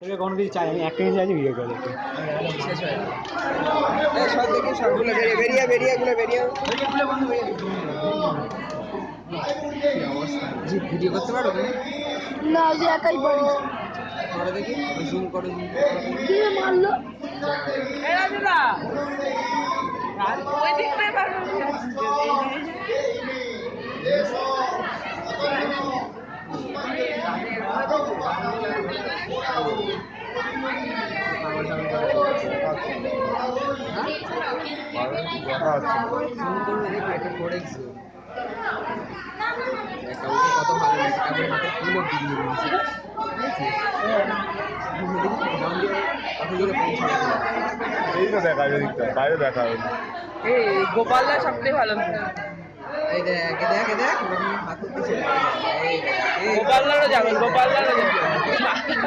কোনো কিছু চাই আমি একটা জিনিস আছে ভিডিও করে দেখতে শেষ হয়ে সব দেখি সবগুলো বেরিয়ে বেরিয়ে অবস্থা জি ভিডিও করতে পারো তুমি না যে একাই পারি করো দেখি জুম করো কে মারলো ওই দিক থেকে পারবো কত ভালো লাগছে কারণ মাথায় ফুলও দিয়ে দিয়েছে এই তো দেখা যায় দিকটা বাইরে দেখা হবে এই গোপালদা সবথেকে ভালো এই দেখ হাত দিচ্ছে গোপালদারও যাবে গোপালদারও যাবে